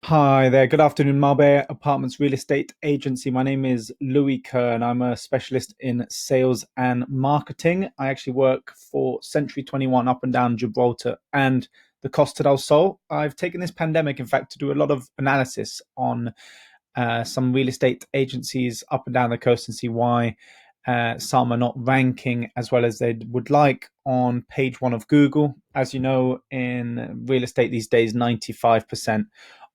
Hi there. Good afternoon, Marbella Apartments Real Estate Agency. My name is Louis Kern. I'm a specialist in sales and marketing. I actually work for Century 21 up and down Gibraltar and the Costa del Sol. I've taken this pandemic, in fact, to do a lot of analysis on some real estate agencies up and down the coast and see why some are not ranking as well as they would like on page one of Google. As you know, in real estate these days, 95%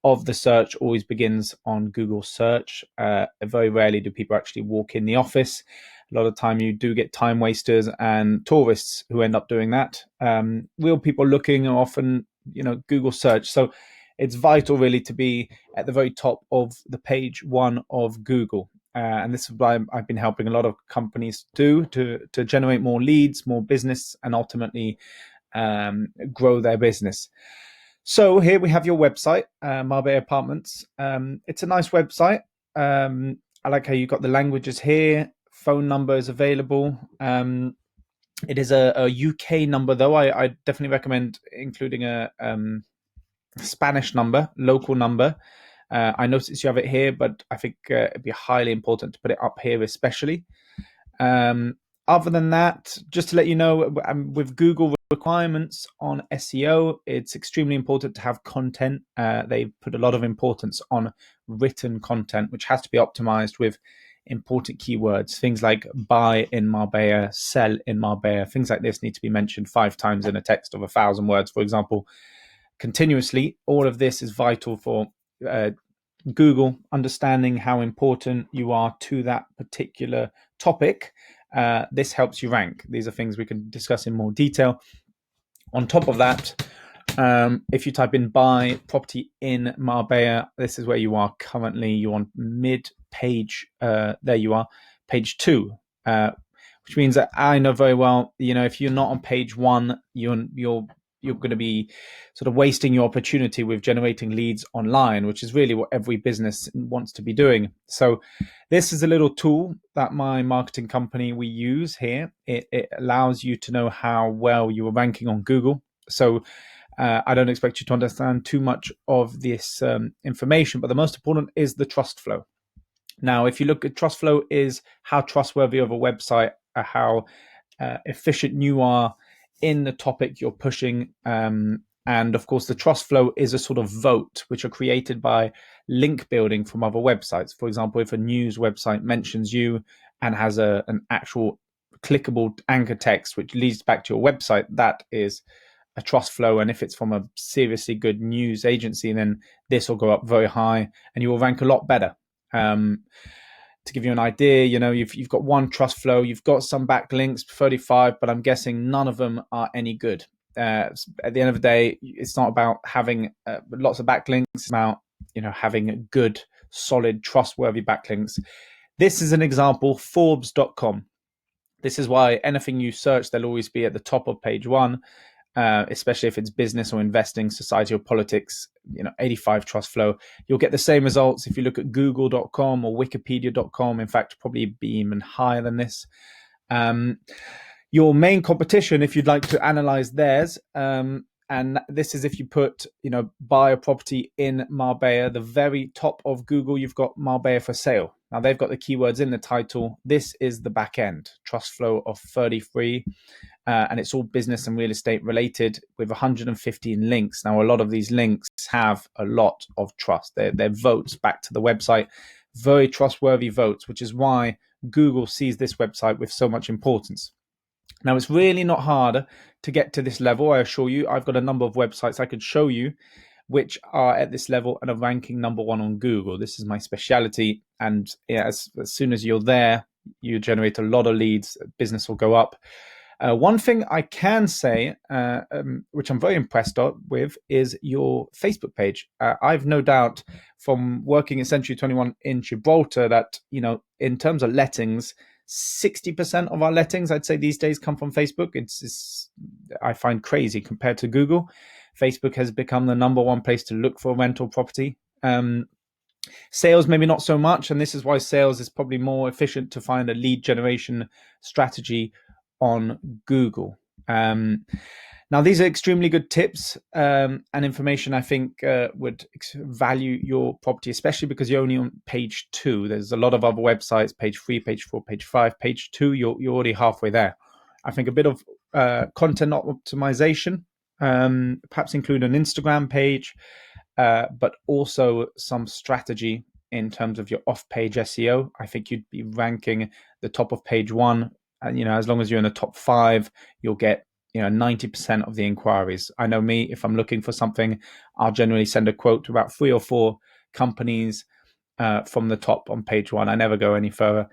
of the search always begins on Google search. Very rarely do people actually walk in the office. A lot of time you do get time wasters and tourists who end up doing that. Real people looking are often, Google search. So it's vital really to be at the very top of the page one of Google. And this is what I've been helping a lot of companies do to generate more leads, more business, and ultimately grow their business. So here we have your website, Marbella Apartments. It's a nice website. I like how you got the languages here. Phone number is available. It is a UK number, though. I definitely recommend including a Spanish number, local number. I noticed you have it here, but I think it'd be highly important to put it up here, especially. Other than that, just to let you know, with Google requirements on SEO, it's extremely important to have content. They put a lot of importance on written content, which has to be optimized with important keywords. Things like buy in Marbella, sell in Marbella, things like this need to be mentioned 5 times in a text of 1,000 words, for example, continuously. All of this is vital for Google understanding how important you are to that particular topic. This helps you rank. These are things we can discuss in more detail. On top of that, if you type in buy property in Marbella, this is where you are currently. You're on mid-page. There you are, page 2, which means that I know very well, if you're not on page 1, you're going to be sort of wasting your opportunity with generating leads online, which is really what every business wants to be doing. So this is a little tool that my marketing company we use here. It allows you to know how well you are ranking on Google. So I don't expect you to understand too much of this information, but the most important is the trust flow. Now, if you look at trust flow, is how trustworthy of a website, how efficient you are in the topic you're pushing. And of course, the trust flow is a sort of vote, which are created by link building from other websites. For example, if a news website mentions you and has an actual clickable anchor text, which leads back to your website, that is a trust flow. And if it's from a seriously good news agency, then this will go up very high and you will rank a lot better. To give you an idea, you've got one trust flow, you've got some backlinks, 35, but I'm guessing none of them are any good. At the end of the day, it's not about having lots of backlinks. It's about having good, solid, trustworthy backlinks. This is an example, Forbes.com. This is why anything you search, they'll always be at the top of page 1. Especially if it's business or investing, society or politics, 85 trust flow. You'll get the same results if you look at google.com or wikipedia.com. In fact, probably be even higher than this. Your main competition, if you'd like to analyze theirs, and this is if you put, buy a property in Marbella, the very top of Google, you've got Marbella for sale. Now they've got the keywords in the title. This is the back end, trust flow of 33. And it's all business and real estate related with 115 links. Now, a lot of these links have a lot of trust. They're votes back to the website, very trustworthy votes, which is why Google sees this website with so much importance. Now, it's really not hard to get to this level. I assure you, I've got a number of websites I could show you which are at this level and are ranking number 1 on Google. This is my specialty. And as soon as you're there, you generate a lot of leads, business will go up. One thing I can say, which I'm very impressed with, is your Facebook page. I've no doubt from working at Century 21 in Gibraltar that, in terms of lettings, 60% of our lettings, I'd say these days, come from Facebook. It's I find crazy compared to Google. Facebook has become the number 1 place to look for rental property. Sales, maybe not so much. And this is why sales is probably more efficient to find a lead generation strategy on Google. Now, these are extremely good tips and information I think would value your property, especially because you're only on page 2. There's a lot of other websites, page 3, page 4, page 5, page 2, you're already halfway there. I think a bit of content optimization, perhaps include an Instagram page, but also some strategy in terms of your off-page SEO. I think you'd be ranking the top of page 1, and as long as you're in the top 5, you'll get 90% of the inquiries. I know me, if I'm looking for something, I'll generally send a quote to about 3 or 4 companies from the top on page 1. I never go any further.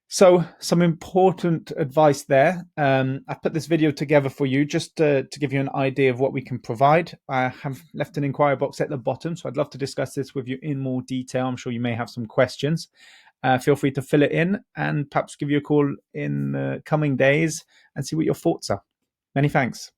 So some important advice there. I put this video together for you just to give you an idea of what we can provide. I have left an inquiry box at the bottom, so I'd love to discuss this with you in more detail. I'm sure you may have some questions. Feel free to fill it in and perhaps give you a call in the coming days and see what your thoughts are. Many thanks.